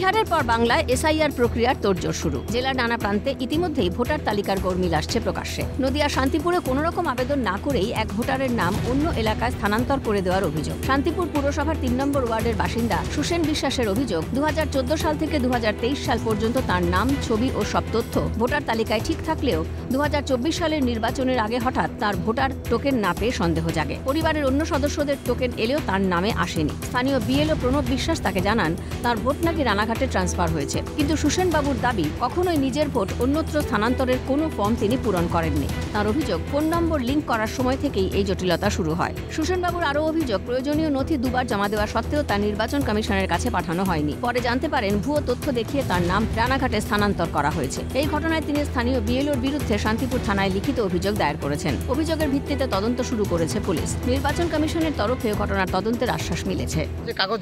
বিহারের পর বাংলায় এসআইআর প্রক্রিয়ার তোড়জোড় শুরু। জেলার নানা প্রান্তে ইতিমধ্যেই ভোটার তালিকার গরমিল আসছে প্রকাশ্যে। নদিয়া শান্তিপুরে কোনো রকম আবেদন না করেই এক ভোটারের নাম অন্য এলাকায় স্থানান্তর করে দেওয়ার অভিযোগ। শান্তিপুর পুরসভার ৩ নম্বর ওয়ার্ডের বাসিন্দা সুসেন বিশ্বাসের অভিযোগ, ২০১৪ সাল থেকে ২০২৩ সাল পর্যন্ত তার নাম, ছবি ও সব তথ্য ভোটার তালিকায় ঠিক থাকলেও ২০২৪ সালের নির্বাচনের আগে হঠাৎ তার ভোটার টোকেন না পেয়ে সন্দেহ জাগে। পরিবারের অন্য সদস্যদের টোকেন এলেও তার নামে আসেনি। স্থানীয় বিএলও প্রণব বিশ্বাস তাকে জানান তার ভোট নাকি রানাঘাটে ট্রান্সফার হয়েছে, কিন্তু সুসেন বাবুর দাবি কখনোই নিজের ভোট অন্যত্র স্থানান্তরের কোনো ফর্ম তিনি পূরণ করেননি। তার অভিযোগ, ফোন নম্বর লিঙ্ক করার সময় থেকেই এই জটিলতা শুরু হয়। সুসেন বাবুর আরও অভিযোগ, প্রয়োজনীয় নথি দুবার জমা দেওয়া সত্ত্বেও তার নির্বাচন কমিশনের কাছে পাঠানো হয়নি। পরে জানতে পারেন ভুয়ো তথ্য দেখিয়ে তার নাম রানাঘাটে স্থানান্তর করা হয়েছে। এই ঘটনায় তিনি স্থানীয় বিএলওর বিরুদ্ধে শান্তিপুর থানায় লিখিত অভিযোগ দায়ের করেছেন। অভিযোগের ভিত্তিতে তদন্ত শুরু করেছে পুলিশ। নির্বাচন কমিশনের তরফে ঘটনার তদন্তের আশ্বাস মিলেছে। কাগজ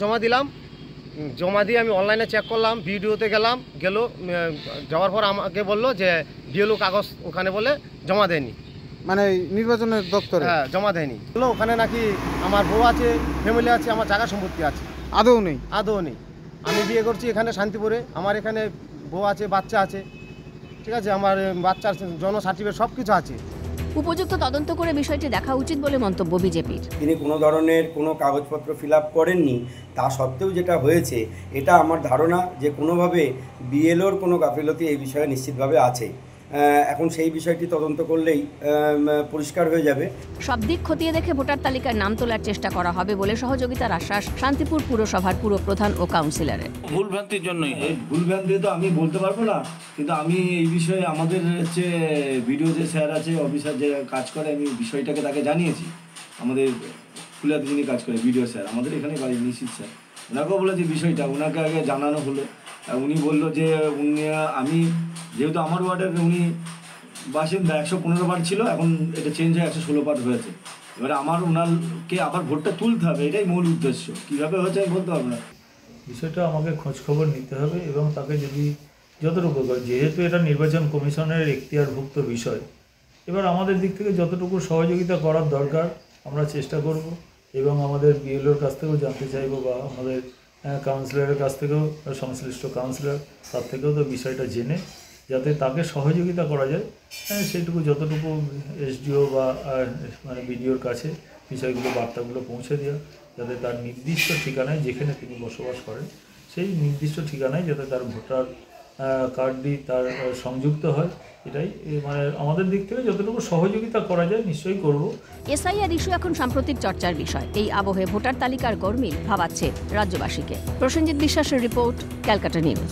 জমা দিয়ে আমি অনলাইনে চেক করলাম, ভিডিওতে যাওয়ার পর আমাকে বললো যে বিএলও কাগজ ওখানে বলে জমা দেয়নি, মানে নির্বাচনের দপ্তরে। হ্যাঁ, জমা দেয়নি। বললো ওখানে নাকি আমার বউ আছে, ফ্যামিলি আছে, আমার জায়গা সম্পত্তি আছে। আদৌ নেই। আমি বিয়ে করছি এখানে শান্তিপুরে, আমার এখানে বউ আছে, বাচ্চা আছে, ঠিক আছে, আমার বাচ্চার জন্ম সার্টিফিকেট সব কিছু আছে। উপযুক্ত তদন্ত করে বিষয়টি দেখা উচিত বলে মন্তব্য বিজেপির। তিনি কোনো ধরনের কোনো কাগজপত্র ফিল আপ করেননি, তা সত্ত্বেও যেটা হয়েছে এটা আমার ধারণা যে কোনোভাবে বিএলওর কোনো গাফিলতি এই বিষয়ে নিশ্চিতভাবে আছে। এখন সেই বিষয়টি তদন্ত করলেই পরিষ্কার হয়ে যাবে। সব দিক খতিয়ে দেখে ভোটার তালিকার নাম তোলার চেষ্টা করা হবে বলে সহযোগিতার আশ্বাস শান্তিপুর পুরসভার পুরপ্রধান ও কাউন্সিলরের। ভুলভ্রান্তির জন্যই ভুলভ্রান্তি তো আমি বলতে পারবো না, কিন্তু আমি এই বিষয়ে আমাদের হচ্ছে ভিডিও যে স্যার আছে, অফিসার যে কাজ করে, আমি বিষয়টাকে তাকে জানিয়েছি। আমাদের ফুলাতে যিনি কাজ করে ভিডিও স্যার, আমাদের এখানে বাড়ি নিশ্চিত স্যার, ওনাকেও বলেছি বিষয়টা, ওনাকে আগে জানানো হলো। উনি বললো যে আমি যেহেতু আমার ওয়ার্ডের উনি বাসিন্দা, 115 পার্ট ছিল, এখন এটা চেঞ্জ হয়ে 116 পার্ট হয়েছে। এবারে আমার ওনাকে আবার ভোটটা তুলতে হবে, এটাই মূল উদ্দেশ্য। কীভাবে হয়েছে আমি বলতে পারবো না। বিষয়টা আমাকে খোঁজ খবর নিতে হবে এবং তাকে যদি যতটুকু, যেহেতু এটা নির্বাচন কমিশনের এখতিয়ারভুক্ত বিষয়, এবার আমাদের দিক থেকে যতটুকু সহযোগিতা করার দরকার আমরা চেষ্টা করব এবং আমাদের বিএলওর কাছ থেকেও জানতে চাইব বা আমাদের কাউন্সিলরের কাছ থেকেও, সংশ্লিষ্ট কাউন্সিলর তার থেকেও তো বিষয়টা জেনে যাতে তাকে সহযোগিতা করা যায়, সেইটুকু যতটুকু এসডিও বা মানে বিডিওর কাছে বিষয়গুলো, বার্তাগুলো পৌঁছে দেওয়া, যাতে তার নির্দিষ্ট ঠিকানায়, যেখানে তিনি বসবাস করেন সেই নির্দিষ্ট ঠিকানায় যাতে তার ভোটার কার্ডটি তার সংযুক্ত হয়, এটাই মানে আমাদের দিক থেকে যতটুকু সহযোগিতা করা যায় নিশ্চয়ই করব। এসআইআর ইস্যু এখন সাম্প্রতিক চর্চার বিষয়। এই আবহে ভোটার তালিকার গরমিল ভাবাচ্ছে রাজ্যবাসীকে। প্রসেনজিৎ বিশ্বাসের রিপোর্ট, ক্যালকাটা নিউজ।